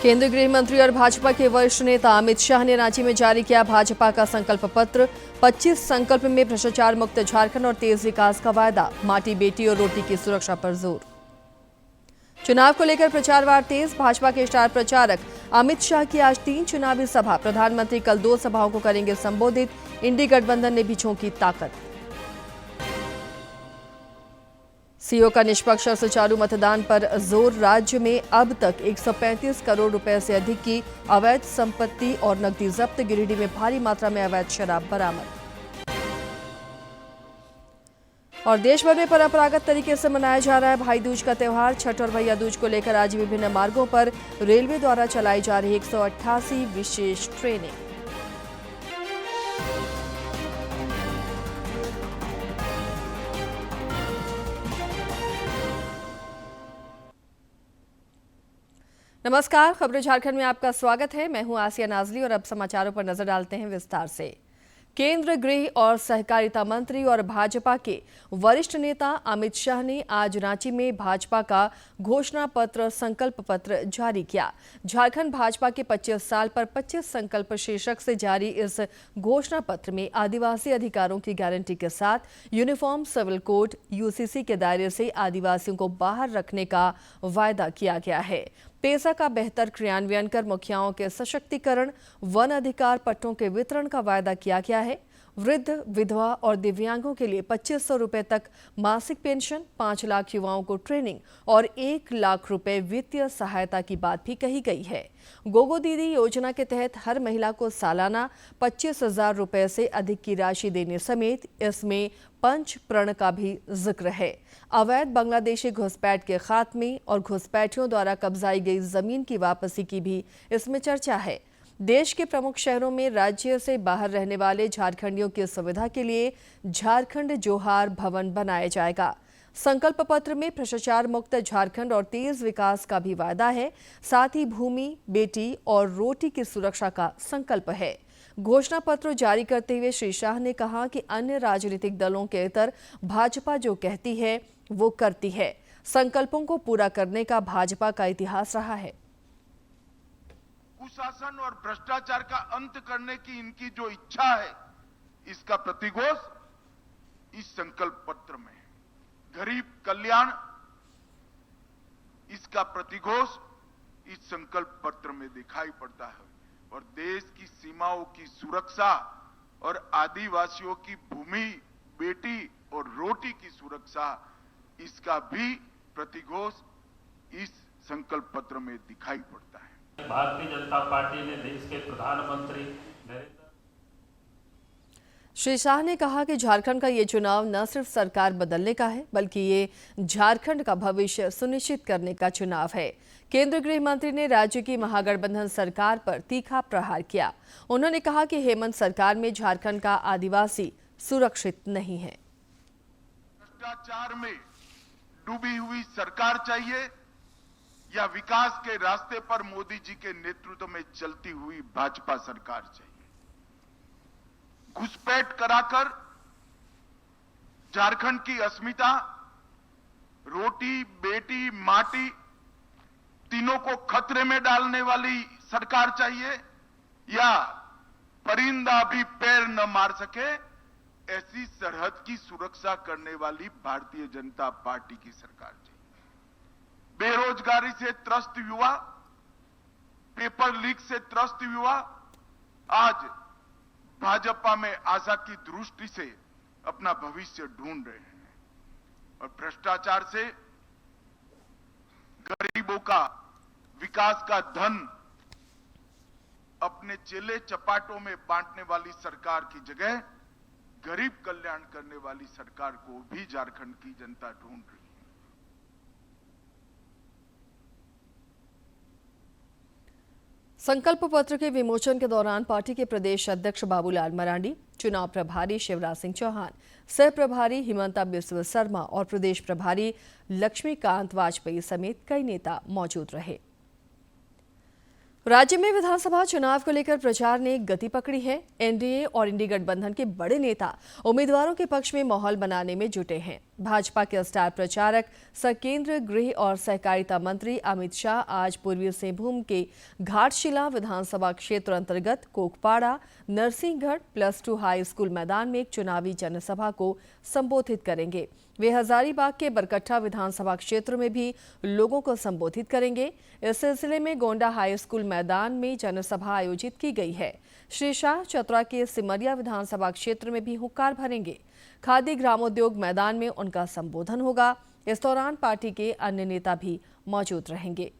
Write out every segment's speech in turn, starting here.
केंद्रीय गृह मंत्री और भाजपा के वरिष्ठ नेता अमित शाह ने रांची में जारी किया भाजपा का संकल्प पत्र। 25 संकल्प में भ्रष्टाचार मुक्त झारखंड और तेज विकास का वायदा, माटी बेटी और रोटी की सुरक्षा पर जोर। चुनाव को लेकर प्रचार वार तेज। भाजपा के स्टार प्रचारक अमित शाह की आज 3 चुनावी सभा। प्रधानमंत्री कल 2 सभाओं को करेंगे संबोधित। इंडी गठबंधन ने भी झोंकी ताकत। सीओ का निष्पक्ष और सुचारू मतदान पर जोर। राज्य में अब तक 135 करोड़ रुपए से अधिक की अवैध संपत्ति और नकदी जब्त। गिरिडीह में भारी मात्रा में अवैध शराब बरामद। और देश भर में परंपरागत तरीके से मनाया जा रहा है भाई दूज का त्यौहार। छठ और भैया दूज को लेकर आज विभिन्न मार्गों पर रेलवे द्वारा चलाई जा रही 188 विशेष ट्रेनें। नमस्कार, खबरें झारखंड में आपका स्वागत है। मैं हूं आसिया नाजली और अब समाचारों पर नजर डालते हैं विस्तार से। केंद्र गृह और सहकारिता मंत्री और भाजपा के वरिष्ठ नेता अमित शाह ने आज रांची में भाजपा का घोषणा पत्र संकल्प पत्र जारी किया। झारखंड भाजपा के 25 साल पर 25 संकल्प शीर्षक से जारी इस घोषणा पत्र में आदिवासी अधिकारों की गारंटी के साथ यूनिफॉर्म सिविल कोड यूसीसी के दायरे से आदिवासियों को बाहर रखने का वायदा किया गया है। पेसा का बेहतर क्रियान्वयन कर मुखियाओं के सशक्तिकरण, वन अधिकार पट्टों के वितरण का वायदा किया गया है। वृद्ध, विधवा और दिव्यांगों के लिए 2500 रुपए तक मासिक पेंशन, 5 लाख युवाओं को ट्रेनिंग और 1 लाख रुपए वित्तीय सहायता की बात भी कही गई है। गोगो दीदी योजना के तहत हर महिला को सालाना 25,000 रुपए से अधिक की राशि देने समेत इसमें पंच प्रण का भी जिक्र है। अवैध बांग्लादेशी घुसपैठ के खात्मे और घुसपैठियों द्वारा कब्जाई गई जमीन की वापसी की भी इसमें चर्चा है। देश के प्रमुख शहरों में राज्य से बाहर रहने वाले झारखंडियों की सुविधा के लिए झारखंड जोहार भवन बनाया जाएगा। संकल्प पत्र में भ्रष्टाचार मुक्त झारखंड और तेज विकास का भी वायदा है। साथ ही भूमि, बेटी और रोटी की सुरक्षा का संकल्प है। घोषणा पत्र जारी करते हुए श्री शाह ने कहा कि अन्य राजनीतिक दलों के इतर भाजपा जो कहती है वो करती है। संकल्पों को पूरा करने का भाजपा का इतिहास रहा है। कुशासन और भ्रष्टाचार का अंत करने की इनकी जो इच्छा है, इसका प्रतिघोष इस संकल्प पत्र में है। गरीब कल्याण, इसका प्रतिघोष इस संकल्प पत्र में दिखाई पड़ता है। और देश की सीमाओं की सुरक्षा और आदिवासियों की भूमि, बेटी और रोटी की सुरक्षा, इसका भी प्रतिघोष इस संकल्प पत्र में दिखाई पड़ता है। भारतीय जनता पार्टी ने देश के प्रधानमंत्री श्री शाह ने कहा कि झारखंड का ये चुनाव न सिर्फ सरकार बदलने का है, बल्कि ये झारखंड का भविष्य सुनिश्चित करने का चुनाव है। केंद्रीय गृह मंत्री ने राज्य की महागठबंधन सरकार पर तीखा प्रहार किया। उन्होंने कहा कि हेमंत सरकार में झारखंड का आदिवासी सुरक्षित नहीं है। भ्रष्टाचार में डूबी हुई सरकार चाहिए या विकास के रास्ते पर मोदी जी के नेतृत्व में चलती हुई भाजपा सरकार चाहिए? घुसपैठ कराकर झारखंड की अस्मिता, रोटी, बेटी, माटी तीनों को खतरे में डालने वाली सरकार चाहिए या परिंदा भी पैर न मार सके ऐसी सरहद की सुरक्षा करने वाली भारतीय जनता पार्टी की सरकार चाहिए? बेरोजगारी से त्रस्त युवा, पेपर लीक से त्रस्त युवा आज भाजपा में आशा की दृष्टि से अपना भविष्य ढूंढ रहे हैं। और भ्रष्टाचार से गरीबों का, विकास का धन अपने चेले चपाटों में बांटने वाली सरकार की जगह गरीब कल्याण करने वाली सरकार को भी झारखंड की जनता ढूंढ रही है। संकल्प पत्र के विमोचन के दौरान पार्टी के प्रदेश अध्यक्ष बाबूलाल मरांडी, चुनाव प्रभारी शिवराज सिंह चौहान, सह प्रभारी हिमंता बिस्व शर्मा और प्रदेश प्रभारी लक्ष्मीकांत वाजपेयी समेत कई नेता मौजूद रहे। राज्य में विधानसभा चुनाव को लेकर प्रचार ने गति पकड़ी है। एनडीए और इंडी गठबंधन के बड़े नेता उम्मीदवारों के पक्ष में माहौल बनाने में जुटे हैं। भाजपा के स्टार प्रचारक सह केंद्रीय गृह और सहकारिता मंत्री अमित शाह आज पूर्वी सिंहभूम के घाटशिला विधानसभा क्षेत्र अंतर्गत कोकपाड़ा नरसिंहगढ़ +2 हाई स्कूल मैदान में एक चुनावी जनसभा को संबोधित करेंगे। वे हजारीबाग के बरकट्ठा विधानसभा क्षेत्र में भी लोगों को संबोधित करेंगे। इस सिलसिले में गोंडा हाई स्कूल मैदान में जनसभा आयोजित की गई है। श्री शाह चतरा के सिमरिया विधानसभा क्षेत्र में भी हुंकार भरेंगे। खादी ग्रामोद्योग मैदान में उनका संबोधन होगा। इस दौरान पार्टी के अन्य नेता भी मौजूद रहेंगे।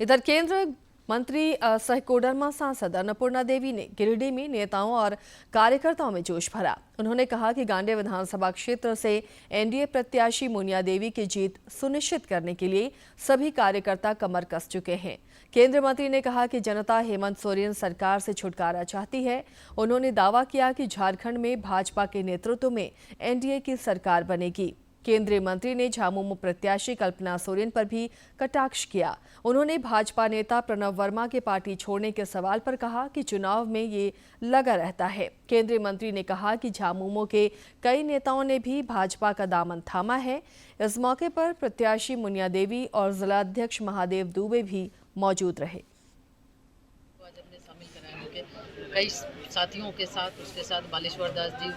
इधर केंद्र मंत्री सह कोडरमा सांसद अन्नपूर्णा देवी ने गिरिडीह में नेताओं और कार्यकर्ताओं में जोश भरा। उन्होंने कहा कि गांडे विधानसभा क्षेत्र से एनडीए प्रत्याशी मुनिया देवी की जीत सुनिश्चित करने के लिए सभी कार्यकर्ता कमर कस चुके हैं। केंद्रीय मंत्री ने कहा कि जनता हेमंत सोरेन सरकार से छुटकारा चाहती है। उन्होंने दावा किया कि झारखंड में भाजपा के नेतृत्व में एनडीए की सरकार बनेगी। केंद्रीय मंत्री ने झामुमो प्रत्याशी कल्पना सोरेन पर भी कटाक्ष किया। उन्होंने भाजपा नेता प्रणव वर्मा के पार्टी छोड़ने के सवाल पर कहा कि चुनाव में ये लगा रहता है। केंद्रीय मंत्री ने कहा कि झामुमो के कई नेताओं ने भी भाजपा का दामन थामा है। इस मौके पर प्रत्याशी मुनिया देवी और जिला अध्यक्ष महादेव दुबे भी मौजूद रहे। कई साथियों के साथ उसके साथ बालेश्वर दास जी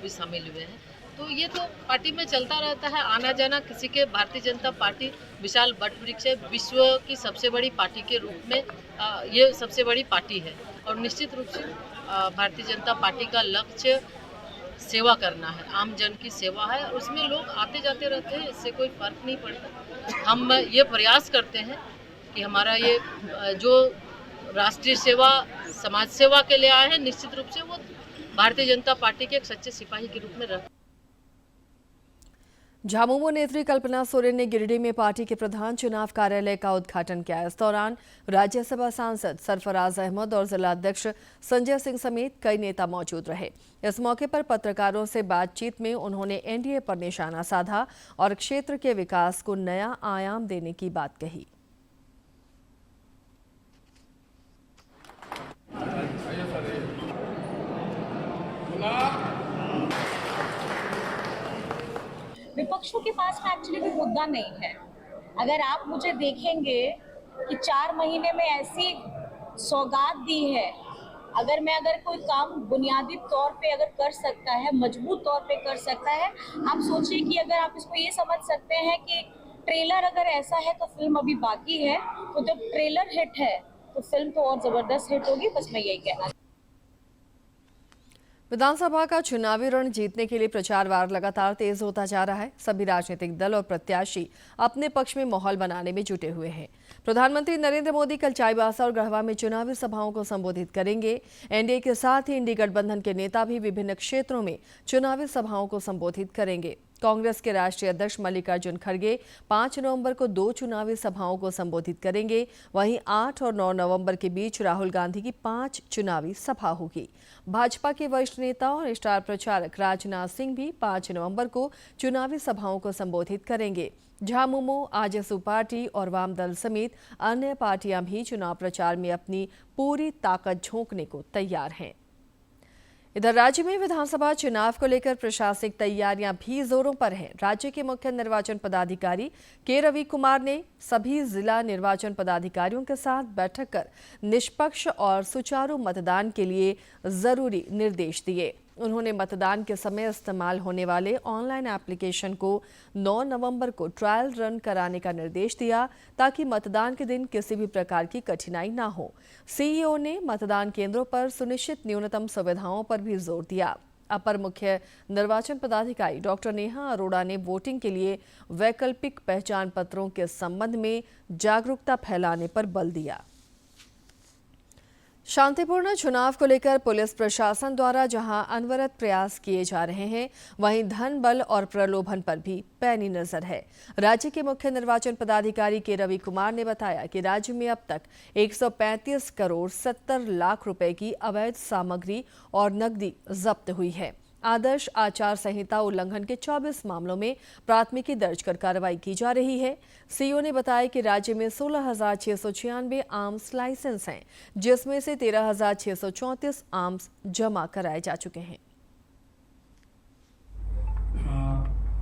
भी शामिल हुए हैं। तो ये तो पार्टी में चलता रहता है, आना जाना किसी के। भारतीय जनता पार्टी विशाल वटवृक्ष है, विश्व की सबसे बड़ी पार्टी के रूप में ये सबसे बड़ी पार्टी है और निश्चित रूप से भारतीय जनता पार्टी का लक्ष्य सेवा करना है, आम जन की सेवा है और उसमें लोग आते जाते रहते हैं, इससे कोई फर्क नहीं पड़ता। हम ये प्रयास करते हैं कि हमारा ये जो राष्ट्रीय सेवा समाज सेवा के लिए आए हैं, निश्चित रूप से वो भारतीय जनता पार्टी के एक सच्चे सिपाही के रूप में रह। झामुमो नेत्री कल्पना सोरेन ने गिरिडीह में पार्टी के प्रधान चुनाव कार्यालय का उद्घाटन किया। इस दौरान राज्यसभा सांसद सरफराज अहमद और जिला अध्यक्ष संजय सिंह समेत कई नेता मौजूद रहे। इस मौके पर पत्रकारों से बातचीत में उन्होंने एनडीए पर निशाना साधा और क्षेत्र के विकास को नया आयाम देने की बात कही। विपक्षों के पास में एक्चुअली कोई मुद्दा नहीं है। अगर आप मुझे देखेंगे कि 4 महीने में ऐसी सौगात दी है, अगर कोई काम बुनियादी तौर पे अगर कर सकता है, मजबूत तौर पे कर सकता है, आप सोचिए कि अगर आप इसको ये समझ सकते हैं कि ट्रेलर अगर ऐसा है तो फिल्म अभी बाकी है, तो जब ट्रेलर हिट है तो फिल्म तो और जबरदस्त हिट होगी। बस मैं यही कहना। विधानसभा का चुनावी रण जीतने के लिए प्रचार वार लगातार तेज होता जा रहा है। सभी राजनीतिक दल और प्रत्याशी अपने पक्ष में माहौल बनाने में जुटे हुए हैं। प्रधानमंत्री नरेंद्र मोदी कल चाईबासा और गढ़वा में चुनावी सभाओं को संबोधित करेंगे। एनडीए के साथ ही इंडी गठबंधन के नेता भी विभिन्न क्षेत्रों में चुनावी सभाओं को संबोधित करेंगे। कांग्रेस के राष्ट्रीय अध्यक्ष मल्लिकार्जुन खड़गे 5 नवंबर को 2 चुनावी सभाओं को संबोधित करेंगे। वहीं 8 और 9 नवंबर के बीच राहुल गांधी की 5 चुनावी सभा होगी। भाजपा के वरिष्ठ नेता और स्टार प्रचारक राजनाथ सिंह भी 5 नवंबर को चुनावी सभाओं को संबोधित करेंगे। झामुमो, आजसू पार्टी और वाम दल समेत अन्य पार्टियां भी चुनाव प्रचार में अपनी पूरी ताकत झोंकने को तैयार हैं। इधर राज्य में विधानसभा चुनाव को लेकर प्रशासनिक तैयारियां भी जोरों पर हैं। राज्य के मुख्य निर्वाचन पदाधिकारी के रवि कुमार ने सभी जिला निर्वाचन पदाधिकारियों के साथ बैठक कर निष्पक्ष और सुचारू मतदान के लिए जरूरी निर्देश दिए। उन्होंने मतदान के समय इस्तेमाल होने वाले ऑनलाइन एप्लीकेशन को 9 नवंबर को ट्रायल रन कराने का निर्देश दिया ताकि मतदान के दिन किसी भी प्रकार की कठिनाई न हो। सीईओ ने मतदान केंद्रों पर सुनिश्चित न्यूनतम सुविधाओं पर भी जोर दिया। अपर मुख्य निर्वाचन पदाधिकारी डॉक्टर नेहा अरोड़ा ने वोटिंग के लिए वैकल्पिक पहचान पत्रों के संबंध में जागरूकता फैलाने पर बल दिया। शांतिपूर्ण चुनाव को लेकर पुलिस प्रशासन द्वारा जहां अनवरत प्रयास किए जा रहे हैं, वहीं धन बल और प्रलोभन पर भी पैनी नजर है। राज्य के मुख्य निर्वाचन पदाधिकारी के रवि कुमार ने बताया कि राज्य में अब तक 135 करोड़ 70 लाख रुपए की अवैध सामग्री और नकदी जब्त हुई है। आदर्श आचार संहिता उल्लंघन के 24 मामलों में प्राथमिकी दर्ज कर कार्रवाई की जा रही है। सीईओ ने बताया कि राज्य में 16,696 आर्म्स लाइसेंस हैं, जिसमें से 13,634 आर्म्स जमा कराए जा चुके हैं।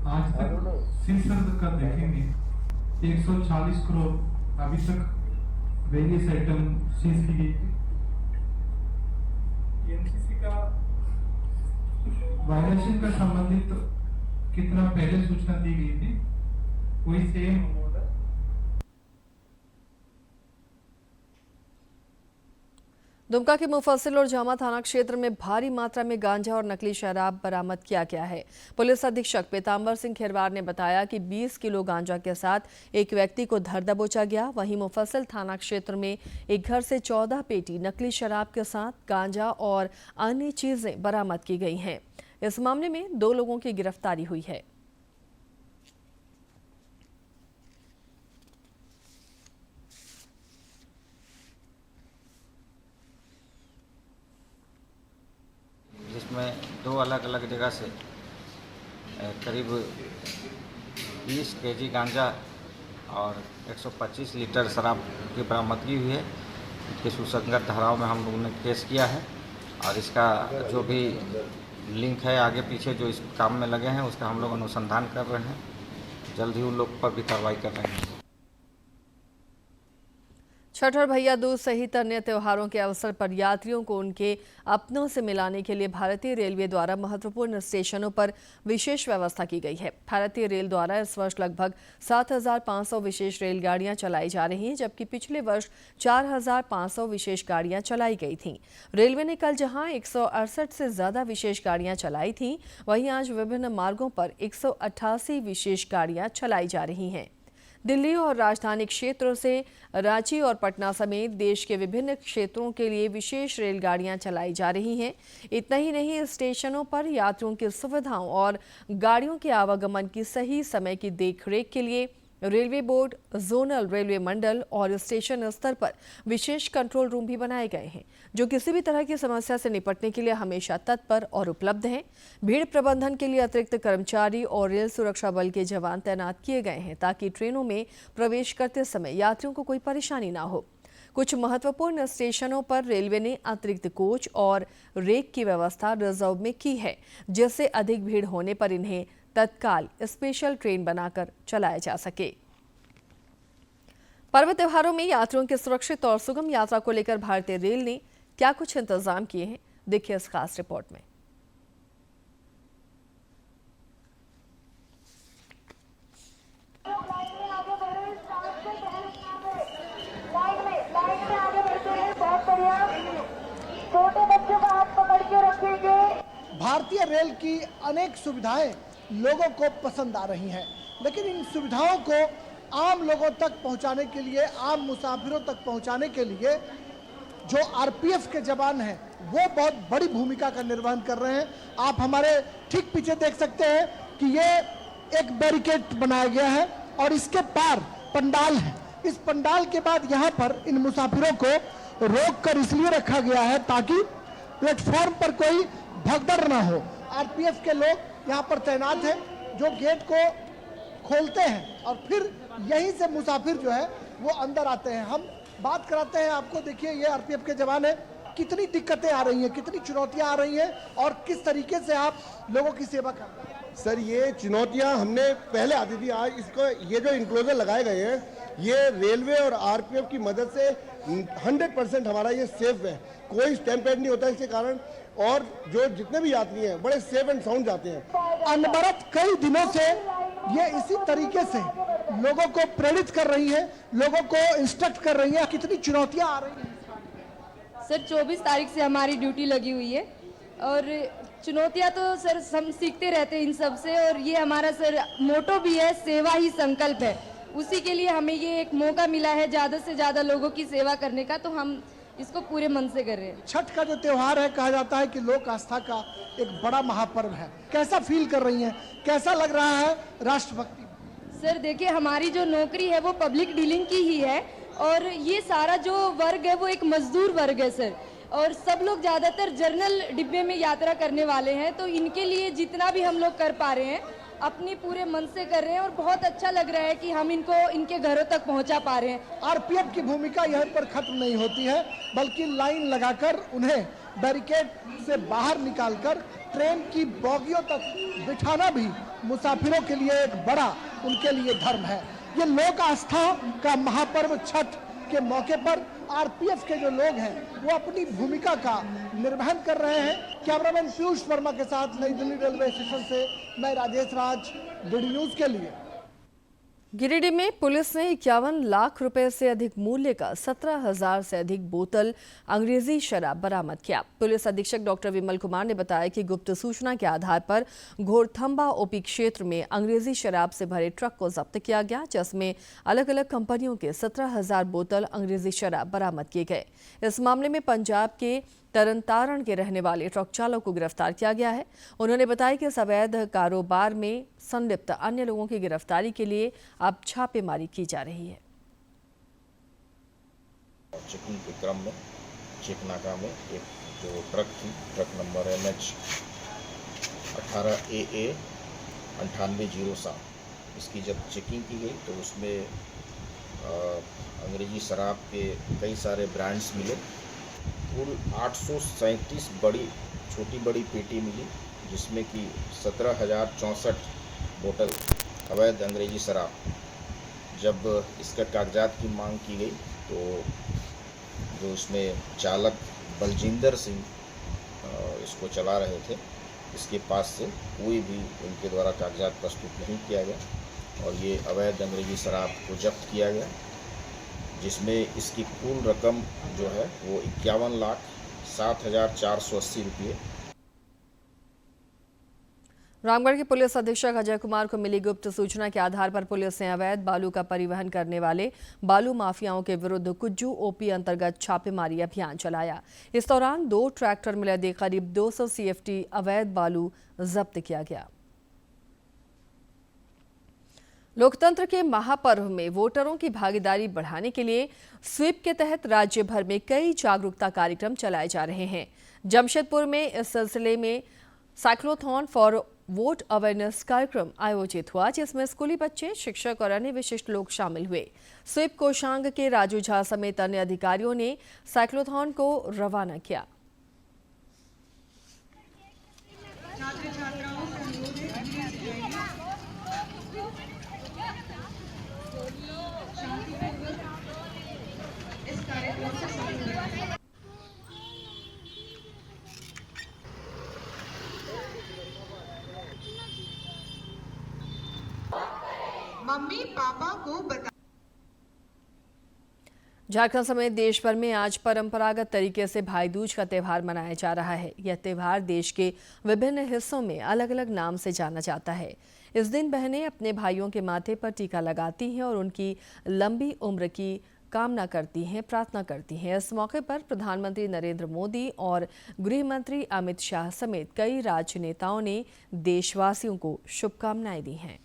आज तक सीज कर देखेंगे 140 करोड़ अभी तक वेरियस आइटम सीज की गई। एनसीसी का वायलेशन का संबंधित कितना पहले सूचना दी गई थी, वही सेम अमाउंट है। दुमका के मुफस्सिल और जामा थाना क्षेत्र में भारी मात्रा में गांजा और नकली शराब बरामद किया गया है। पुलिस अधीक्षक पीतांबर सिंह खेरवार ने बताया कि 20 किलो गांजा के साथ एक व्यक्ति को धर दबोचा गया। वहीं मुफस्सिल थाना क्षेत्र में एक घर से 14 पेटी नकली शराब के साथ गांजा और अन्य चीजें बरामद की गई हैं। इस मामले में 2 लोगों की गिरफ्तारी हुई है। जिसमें 2 अलग अलग जगह से करीब 20 केजी गांजा और 125 लीटर शराब की बरामदगी हुई है। इसके सुसंगत धाराओं में हम लोगों ने केस किया है और इसका जो भी लिंक है आगे पीछे जो इस काम में लगे हैं उसका हम लोग अनुसंधान कर रहे हैं। जल्द ही उन लोग पर भी कार्रवाई कर रहे हैं। छठ और भैया दूज सहित अन्य त्योहारों के अवसर पर यात्रियों को उनके अपनों से मिलाने के लिए भारतीय रेलवे द्वारा महत्वपूर्ण स्टेशनों पर विशेष व्यवस्था की गई है। भारतीय रेल द्वारा इस वर्ष लगभग 7,500 विशेष रेलगाड़ियां चलाई जा रही हैं, जबकि पिछले वर्ष 4,500 विशेष गाड़ियां चलाई गई थीं। रेलवे ने कल जहां 168 से ज्यादा विशेष गाड़ियां चलाई थीं, वहीं आज विभिन्न मार्गों पर 188 विशेष गाड़ियां चलाई जा रही हैं। दिल्ली और राजधानी क्षेत्रों से रांची और पटना समेत देश के विभिन्न क्षेत्रों के लिए विशेष रेलगाड़ियां चलाई जा रही हैं। इतना ही नहीं, स्टेशनों पर यात्रियों की सुविधाओं और गाड़ियों के आवागमन की सही समय की देखरेख के लिए रेलवे बोर्ड, जोनल रेलवे मंडल और स्टेशन स्तर पर विशेष कंट्रोल रूम भी बनाए गए हैं, जो किसी भी तरह की समस्या से निपटने के लिए हमेशा तत्पर और उपलब्ध हैं। भीड़ प्रबंधन के लिए अतिरिक्त कर्मचारी और रेल सुरक्षा बल के जवान तैनात किए गए हैं, ताकि ट्रेनों में प्रवेश करते समय यात्रियों को कोई परेशानी ना हो। कुछ महत्वपूर्ण स्टेशनों पर रेलवे ने अतिरिक्त कोच और रेक की व्यवस्था रिजर्व में की है, जिससे अधिक भीड़ होने पर इन्हें तत्काल स्पेशल ट्रेन बनाकर चलाया जा सके। पर्व त्योहारों में यात्रियों की सुरक्षित और सुगम यात्रा को लेकर भारतीय रेल ने क्या कुछ इंतजाम किए हैं, देखिए इस खास रिपोर्ट में। भारतीय रेल की अनेक सुविधाएं लोगों को पसंद आ रही हैं, लेकिन इन सुविधाओं को आम लोगों तक पहुंचाने के लिए, आम मुसाफिरों तक पहुंचाने के लिए जो आरपीएफ के जवान हैं वो बहुत बड़ी भूमिका का निर्वहन कर रहे हैं। आप हमारे ठीक पीछे देख सकते हैं कि ये एक बैरिकेड बनाया गया है और इसके पार पंडाल है। इस पंडाल के बाद यहाँ पर इन मुसाफिरों को रोक कर इसलिए रखा गया है ताकि प्लेटफॉर्म पर कोई भगदड़ ना हो। आरपीएफ के लोग यहाँ पर तैनात हैं जो गेट को खोलते हैं और फिर यहीं से मुसाफिर जो है वो अंदर आते हैं। हम बात कराते हैं आपको। देखिए, ये आरपीएफ के जवान हैं। कितनी दिक्कतें आ रही हैं, कितनी चुनौतियां आ रही हैं और किस तरीके से आप लोगों की सेवा कर रहे हैं? सर, ये चुनौतियां हमने पहले आती थी। आज इसको ये जो इंक्लोजर लगाए गए हैं, ये रेलवे और आरपीएफ की मदद से 100% हमारा ये सेफ है। कोई स्टैम्पेड नहीं होता इसके कारण, और जो जितने भी यात्री हैं बड़े सेफ एंड साउंड जाते हैं। अनवरत कई दिनों से ये इसी तरीके से लोगों को प्रेरित कर रही है, लोगों को इंस्ट्रक्ट कर रही है। कितनी चुनौतियां आ रही हैं सर? 24 तारीख से हमारी ड्यूटी लगी हुई है और चुनौतियां तो सर हम सीखते रहते हैं इन सब से, और ये हमारा सर मोटो भी है, सेवा ही संकल्प है। उसी के लिए हमें ये एक मौका मिला है ज़्यादा से ज़्यादा लोगों की सेवा करने का, तो हम इसको पूरे मन से कर रहे हैं। छठ का जो त्योहार है, कहा जाता है कि लोक आस्था का एक बड़ा महापर्व है। कैसा फील कर रही हैं, कैसा लग रहा है राष्ट्रभक्ति? सर देखिए, हमारी जो नौकरी है वो पब्लिक डीलिंग की ही है, और ये सारा जो वर्ग है वो एक मजदूर वर्ग है सर, और सब लोग ज़्यादातर जर्नल डिब्बे में यात्रा करने वाले हैं, तो इनके लिए जितना भी हम लोग कर पा रहे हैं अपनी पूरे मन से कर रहे हैं और बहुत अच्छा लग रहा है कि हम इनको इनके घरों तक पहुंचा पा रहे हैं। आरपीएफ की भूमिका यहीं पर खत्म नहीं होती है, बल्कि लाइन लगाकर उन्हें बैरिकेड से बाहर निकालकर ट्रेन की बोगियों तक बिठाना भी मुसाफिरों के लिए एक बड़ा उनके लिए धर्म है। ये लोक आस्था का महापर्व छठ के मौके पर आरपीएफ के जो लोग हैं वो अपनी भूमिका का निर्वहन कर रहे हैं। कैमरामैन पीयूष वर्मा के साथ नई दिल्ली रेलवे स्टेशन से मैं राजेश राज, डीडी न्यूज के लिए। गिरिडीह में पुलिस ने 51 लाख रुपए से अधिक मूल्य का 17,000 से अधिक बोतल अंग्रेजी शराब बरामद किया। पुलिस अधीक्षक डॉक्टर विमल कुमार ने बताया कि गुप्त सूचना के आधार पर घोड़थंबा ओपी क्षेत्र में अंग्रेजी शराब से भरे ट्रक को जब्त किया गया, जिसमें अलग अलग कंपनियों के 17,000 बोतल अंग्रेजी शराब बरामद किए गए। इस मामले में पंजाब के तरनतारण के रहने वाले ट्रक चालक को गिरफ्तार किया गया है। उन्होंने बताया कि इस अवैध कारोबार में संलिप्त अन्य लोगों की गिरफ्तारी के लिए अब छापेमारी की जा रही है। चेकिंग के क्रम में चेकनाका में एक जो ट्रक थी, ट्रक नंबर MH 18AA 9807, इसकी जब चेकिंग की गई तो उसमें अंग्रेजी शराब के कई सारे ब्रांड्स मिले। कुल 837 बड़ी छोटी बड़ी पेटी मिली, जिसमें कि 17,064 बोतल अवैध अंग्रेजी शराब। जब इसका कागजात की मांग की गई तो जो इसमें चालक बलजिंदर सिंह इसको चला रहे थे, इसके पास से कोई भी उनके द्वारा कागजात प्रस्तुत नहीं किया गया और ये अवैध अंग्रेजी शराब को जब्त किया गया, जिसमें इसकी कुल रकम जो है वो 51,07,480 रुपये। रामगढ़ के पुलिस अधीक्षक अजय कुमार को मिली गुप्त सूचना के आधार पर पुलिस ने अवैध बालू का परिवहन करने वाले बालू माफियाओं के विरुद्ध कुज्जू ओपी अंतर्गत छापेमारी अभियान चलाया। इस दौरान 2 ट्रैक्टर में लदे करीब 200 CFT अवैध बालू जब्त किया गया। लोकतंत्र के महापर्व में वोटरों की भागीदारी बढ़ाने के लिए स्वीप के तहत राज्य भर में कई जागरूकता कार्यक्रम चलाए जा रहे हैं। जमशेदपुर में इस सिलसिले में साइक्लोथॉन फॉर वोट अवेयरनेस कार्यक्रम आयोजित हुआ, जिसमें स्कूली बच्चे, शिक्षक और अन्य विशिष्ट लोग शामिल हुए। स्वीप कोषांग के राजू झा समेत अन्य अधिकारियों ने साइक्लोथॉन को रवाना किया। मम्मी पापा को बता। झारखंड समेत देश भर में आज परंपरागत तरीके से भाई दूज का त्यौहार मनाया जा रहा है। यह त्यौहार देश के विभिन्न हिस्सों में अलग अलग नाम से जाना जाता है। इस दिन बहनें अपने भाइयों के माथे पर टीका लगाती हैं और उनकी लंबी उम्र की कामना करती हैं, प्रार्थना करती हैं। इस मौके पर प्रधानमंत्री नरेंद्र मोदी और गृह मंत्री अमित शाह समेत कई राजनेताओं ने देशवासियों को शुभकामनाएं दी हैं।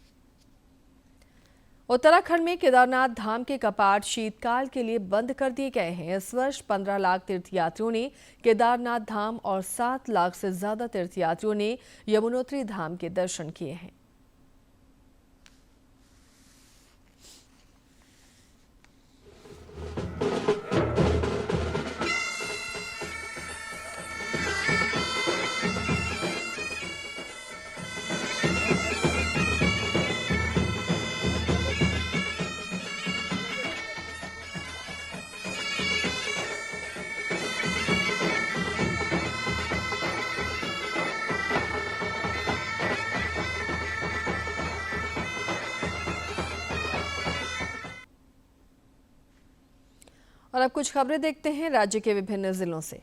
उत्तराखंड में केदारनाथ धाम के कपाट शीतकाल के लिए बंद कर दिए गए हैं। इस वर्ष 15 लाख तीर्थयात्रियों ने केदारनाथ धाम और 7 लाख से ज्यादा तीर्थयात्रियों ने यमुनोत्री धाम के दर्शन किए हैं। और अब कुछ खबरें देखते हैं राज्य के विभिन्न जिलों से।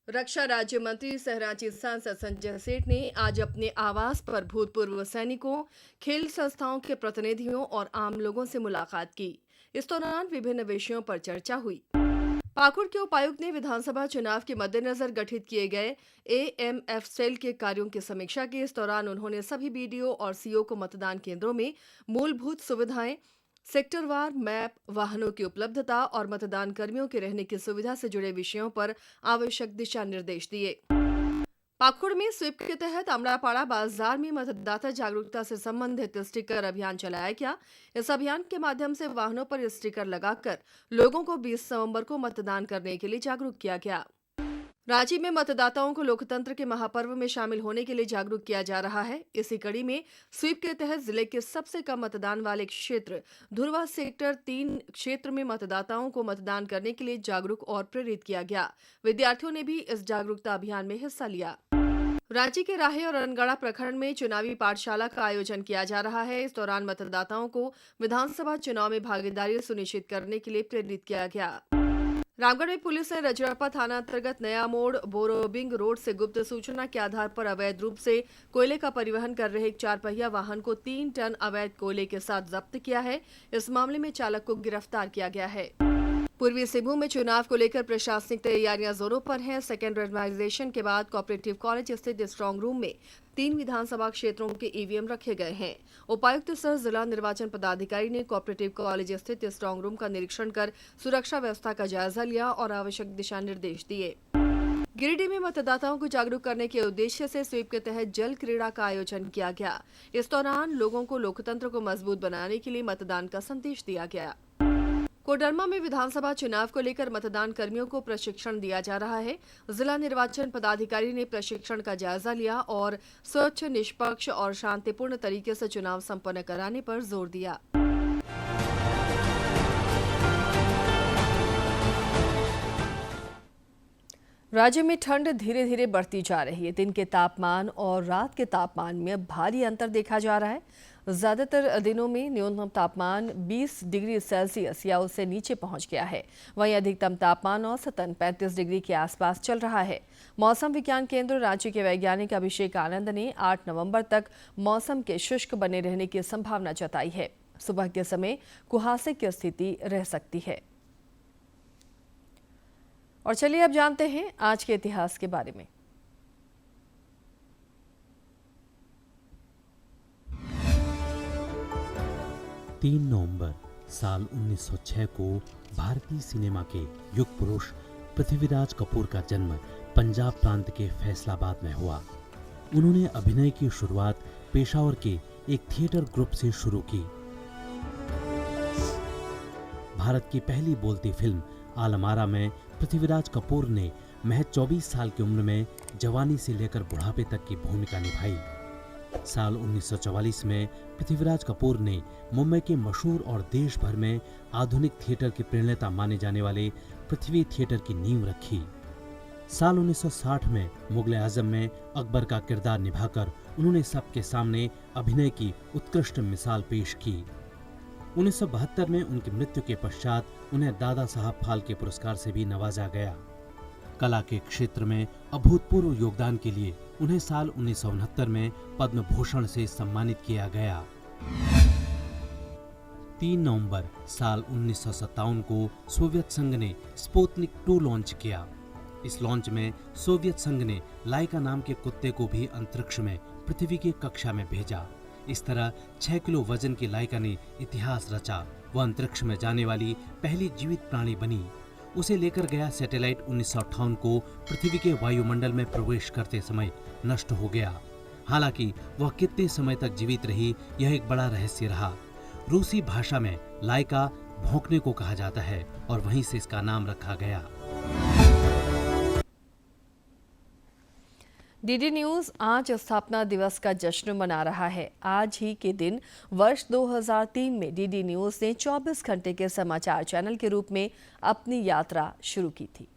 रक्षा राज्य मंत्री सह रांची सांसद संजय सेठ ने आज अपने आवास पर भूतपूर्व सैनिकों, खेल संस्थाओं के प्रतिनिधियों और आम लोगों से मुलाकात की। इस दौरान विभिन्न विषयों पर चर्चा हुई। पाकुड़ के उपायुक्त ने विधानसभा चुनाव के मद्देनजर गठित किए गए एएमएफ सेल के कार्यों की समीक्षा की। इस दौरान उन्होंने सभी बीडीओ और सीओ को मतदान केंद्रों में मूलभूत सुविधाएं, सेक्टरवार मैप, वाहनों की उपलब्धता और मतदान कर्मियों के रहने की सुविधा से जुड़े विषयों पर आवश्यक दिशा निर्देश दिए। पाकुड़ में स्वीप के तहत अमड़ापाड़ा बाजार में मतदाता जागरूकता से संबंधित स्टिकर अभियान चलाया गया। इस अभियान के माध्यम से वाहनों पर स्टिकर लगाकर लोगों को 20 नवंबर को मतदान करने के लिए जागरूक किया गया। रांची में मतदाताओं को लोकतंत्र के महापर्व में शामिल होने के लिए जागरूक किया जा रहा है। इसी कड़ी में स्वीप के तहत जिले के सबसे कम मतदान वाले क्षेत्र धुरवा सेक्टर 3 क्षेत्र में मतदाताओं को मतदान करने के लिए जागरूक और प्रेरित किया गया। विद्यार्थियों ने भी इस जागरूकता अभियान में हिस्सा लिया। रांची के राहे और अनगढ़ा प्रखंड में चुनावी पाठशाला का आयोजन किया जा रहा है। इस दौरान मतदाताओं को विधानसभा चुनाव में भागीदारी सुनिश्चित करने के लिए प्रेरित किया गया। रामगढ़ में पुलिस ने रजरप्पा थाना अंतर्गत नया मोड़ बोरोबिंग रोड से गुप्त सूचना के आधार पर अवैध रूप से कोयले का परिवहन कर रहे एक 4 पहिया वाहन को 3 टन अवैध कोयले के साथ जब्त किया है। इस मामले में चालक को गिरफ्तार किया गया है। पूर्वी सिंहभूम में चुनाव को लेकर प्रशासनिक तैयारियां जोरों पर हैं। सेकेंड रैंडमाइजेशन के बाद कोऑपरेटिव कॉलेज स्थित स्ट्रांग रूम में 3 विधानसभा क्षेत्रों के ईवीएम रखे गए हैं। उपायुक्त सह जिला निर्वाचन पदाधिकारी ने कोऑपरेटिव कॉलेज स्थित स्ट्रांग रूम का निरीक्षण कर सुरक्षा व्यवस्था का जायजा लिया और आवश्यक दिशा निर्देश दिए। गिरिडीह में मतदाताओं को जागरूक करने के उद्देश्य से स्वीप के तहत जल क्रीड़ा का आयोजन किया गया। इस दौरान लोगों को लोकतंत्र को मजबूत बनाने के लिए मतदान का संदेश दिया गया। कोडरमा में विधानसभा चुनाव को लेकर मतदान कर्मियों को प्रशिक्षण दिया जा रहा है। जिला निर्वाचन पदाधिकारी ने प्रशिक्षण का जायजा लिया और स्वच्छ, निष्पक्ष और शांतिपूर्ण तरीके से चुनाव संपन्न कराने पर जोर दिया। राज्य में ठंड धीरे धीरे बढ़ती जा रही है। दिन के तापमान और रात के तापमान में भारी अंतर देखा जा रहा है। ज्यादातर दिनों में न्यूनतम तापमान 20 डिग्री सेल्सियस या उससे नीचे पहुंच गया है। वहीं अधिकतम तापमान औसतन 35 डिग्री के आसपास चल रहा है। मौसम विज्ञान केंद्र रांची के वैज्ञानिक अभिषेक आनंद ने 8 नवंबर तक मौसम के शुष्क बने रहने की संभावना जताई है। सुबह के समय कुहासे की स्थिति रह सकती है। और चलिए अब जानते हैं आज के इतिहास के बारे में। तीन नवंबर साल 1906 को भारतीय सिनेमा के युग पुरुष पृथ्वीराज कपूर का जन्म पंजाब प्रांत के फैसलाबाद में हुआ। उन्होंने अभिनय की शुरुआत पेशावर के एक थिएटर ग्रुप से शुरू की। भारत की पहली बोलती फिल्म आलमारा में पृथ्वीराज कपूर ने महज 24 साल की उम्र में जवानी से लेकर बुढ़ापे तक की भूमिका निभाई। साल 1944 में पृथ्वीराज कपूर ने मुंबई के मशहूर और देश भर में आधुनिक थिएटर के प्रणेता माने जाने वाले पृथ्वी थिएटर की नींव रखी। साल 1960 में मुगल आजम में अकबर का किरदार निभाकर उन्होंने सबके सामने अभिनय की उत्कृष्ट मिसाल पेश की। 1972 में उनकी मृत्यु के पश्चात उन्हें दादा साहब फाल्के पुरस्कार से भी नवाजा गया। कला के क्षेत्र में अभूतपूर्व योगदान के लिए उन्हें साल 1969 में पद्म भूषण से सम्मानित किया गया। 3 नवंबर साल 1957 को सोवियत संघ ने स्पुतनिक 2 लॉन्च किया। इस लॉन्च में सोवियत संघ ने लाइका नाम के कुत्ते को भी अंतरिक्ष में पृथ्वी की कक्षा में भेजा। इस तरह 6 किलो वजन की लाइका ने इतिहास रचा। वह अंतरिक्ष में जाने वाली पहली जीवित प्राणी बनी। उसे लेकर गया सैटेलाइट 1958 को पृथ्वी के वायुमंडल में प्रवेश करते समय नष्ट हो गया। हालांकि वह कितने समय तक जीवित रही, यह एक बड़ा रहस्य रहा। रूसी भाषा में लाइका भौंकने को कहा जाता है और वहीं से इसका नाम रखा गया। डीडी न्यूज आज स्थापना दिवस का जश्न मना रहा है। आज ही के दिन वर्ष 2003 में डीडी न्यूज ने 24 घंटे के समाचार चैनल के रूप में अपनी यात्रा शुरू की थी।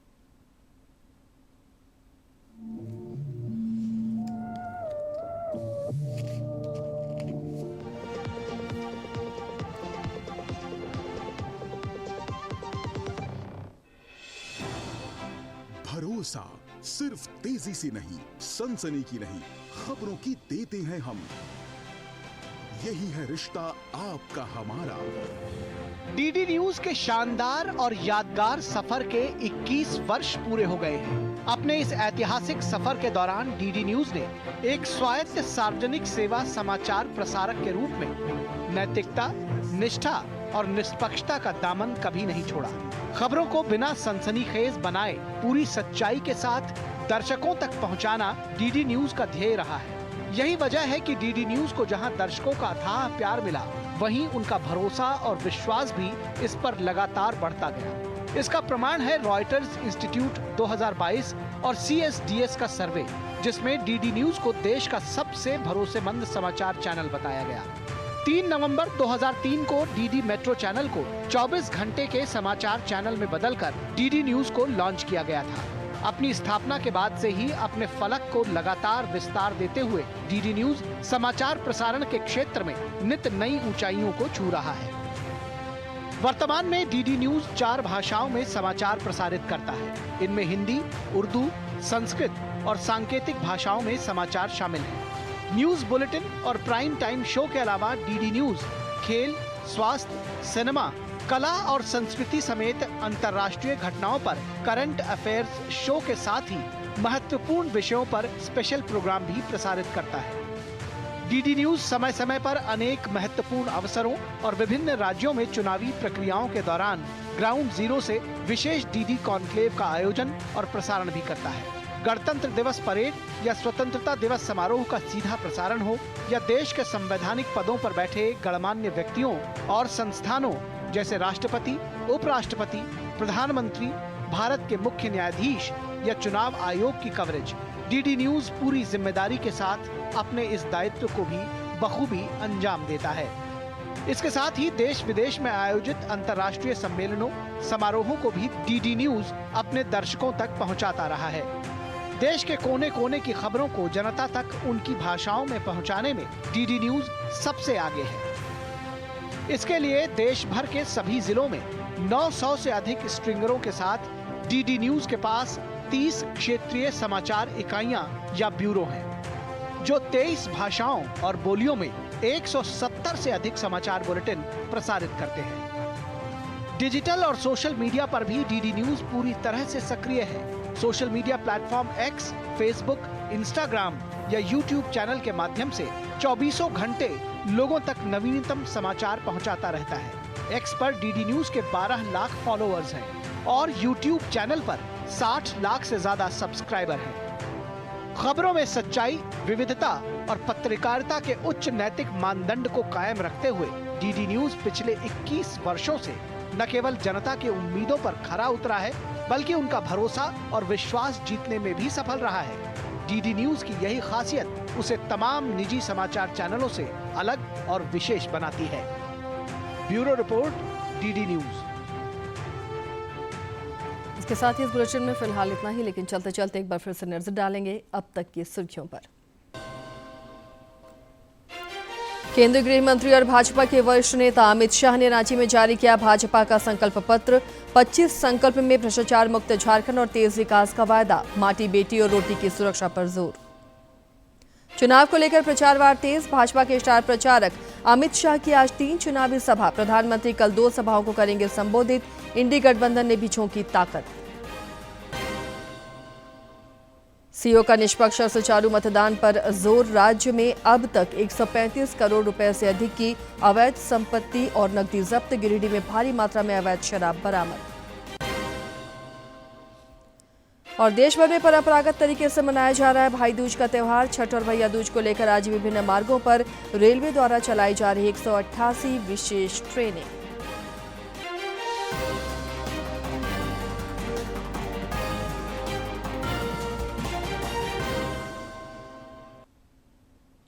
भरोसा सिर्फ तेजी से नहीं, सनसनी की नहीं, खबरों की देते हैं हम। यही है रिश्ता आपका हमारा। डीडी न्यूज के शानदार और यादगार सफर के 21 वर्ष पूरे हो गए हैं। अपने इस ऐतिहासिक सफर के दौरान डीडी न्यूज ने एक स्वायत्त सार्वजनिक सेवा समाचार प्रसारक के रूप में नैतिकता, निष्ठा और निष्पक्षता का दामन कभी नहीं छोड़ा। खबरों को बिना सनसनीखेज बनाए पूरी सच्चाई के साथ दर्शकों तक पहुंचाना डीडी न्यूज का ध्येय रहा है। यही वजह है कि डीडी न्यूज को जहां दर्शकों का अथाह प्यार मिला, वहीं उनका भरोसा और विश्वास भी इस पर लगातार बढ़ता गया। इसका प्रमाण है रॉयटर्स इंस्टीट्यूट 2022 और CSDS का सर्वे, जिसमें डीडी न्यूज को देश का सबसे भरोसेमंद समाचार चैनल बताया गया। 3 नवंबर 2003 को डीडी मेट्रो चैनल को 24 घंटे के समाचार चैनल में बदलकर डीडी न्यूज को लॉन्च किया गया था। अपनी स्थापना के बाद से ही अपने फलक को लगातार विस्तार देते हुए डीडी न्यूज समाचार प्रसारण के क्षेत्र में नित नई ऊंचाइयों को छू रहा है। वर्तमान में डीडी न्यूज 4 भाषाओं में समाचार प्रसारित करता है। इनमें हिंदी, उर्दू, संस्कृत और सांकेतिक भाषाओं में समाचार शामिल हैं। न्यूज बुलेटिन और प्राइम टाइम शो के अलावा डीडी न्यूज खेल, स्वास्थ्य, सिनेमा, कला और संस्कृति समेत अंतर्राष्ट्रीय घटनाओं पर करंट अफेयर्स शो के साथ ही महत्वपूर्ण विषयों पर स्पेशल प्रोग्राम भी प्रसारित करता है। डीडी न्यूज समय समय पर अनेक महत्वपूर्ण अवसरों और विभिन्न राज्यों में चुनावी प्रक्रियाओं के दौरान ग्राउंड जीरो से विशेष डीडी कॉन्क्लेव का आयोजन और प्रसारण भी करता है। गणतंत्र दिवस परेड या स्वतंत्रता दिवस समारोह का सीधा प्रसारण हो या देश के संवैधानिक पदों पर बैठे गणमान्य व्यक्तियों और संस्थानों जैसे राष्ट्रपति, उपराष्ट्रपति, प्रधानमंत्री, भारत के मुख्य न्यायाधीश या चुनाव आयोग की कवरेज, डीडी न्यूज पूरी जिम्मेदारी के साथ अपने इस दायित्व को भी बखूबी अंजाम देता है। इसके साथ ही देश विदेश में आयोजित अंतर्राष्ट्रीय सम्मेलनों, समारोहों को भी डीडी न्यूज अपने दर्शकों तक पहुंचाता रहा है। देश के कोने कोने की खबरों को जनता तक उनकी भाषाओं में पहुंचाने में डीडी न्यूज सबसे आगे है। इसके लिए देश भर के सभी जिलों में 900 से अधिक स्ट्रिंगरों के साथ डीडी न्यूज के पास 30 क्षेत्रीय समाचार इकाइयां या ब्यूरो हैं, जो 23 भाषाओं और बोलियों में 170 से अधिक समाचार बुलेटिन प्रसारित करते हैं। डिजिटल और सोशल मीडिया पर भी डीडी न्यूज पूरी तरह से सक्रिय है। Social media platform X, Facebook, Instagram या यूट्यूब चैनल के माध्यम से 24 घंटे लोगों तक नवीनतम समाचार पहुंचाता रहता है। X पर डीडी न्यूज के 12 लाख फॉलोअर्स हैं और यूट्यूब चैनल पर 60 लाख से ज्यादा सब्सक्राइबर हैं। खबरों में सच्चाई, विविधता और पत्रकारिता के उच्च नैतिक मानदंड को कायम रखते हुए डीडी न्यूज पिछले 21 वर्षों से न केवल जनता की उम्मीदों पर खरा उतरा है, बल्कि उनका भरोसा और विश्वास जीतने में भी सफल रहा है। डीडी न्यूज की यही खासियत उसे तमाम निजी समाचार चैनलों से अलग और विशेष बनाती है। Bureau report, DD news. इसके साथ ही इस बुलेटिन में फिलहाल इतना ही, लेकिन चलते चलते एक बार फिर से नजर डालेंगे अब तक की सुर्खियों पर। केंद्रीय गृह मंत्री और भाजपा के वरिष्ठ नेता अमित शाह ने रांची में जारी किया भाजपा का संकल्प पत्र। 25 संकल्प में भ्रष्टाचार मुक्त झारखंड और तेज विकास का वायदा, माटी, बेटी और रोटी की सुरक्षा पर जोर। चुनाव को लेकर प्रचार वार तेज, भाजपा के स्टार प्रचारक अमित शाह की आज 3 चुनावी सभा। प्रधानमंत्री कल 2 सभाओं को करेंगे संबोधित। इंडी गठबंधन ने भी झोंकी ताकत। सीओ का निष्पक्ष और सुचारू मतदान पर जोर। राज्य में अब तक 135 करोड़ रुपए से अधिक की अवैध संपत्ति और नकदी जब्त। गिरिडीह में भारी मात्रा में अवैध शराब बरामद। और देश भर में परंपरागत तरीके से मनाया जा रहा है भाई दूज का त्यौहार। छठ और भैया दूज को लेकर आज विभिन्न मार्गों पर रेलवे द्वारा चलाई जा रही 188 विशेष ट्रेनें।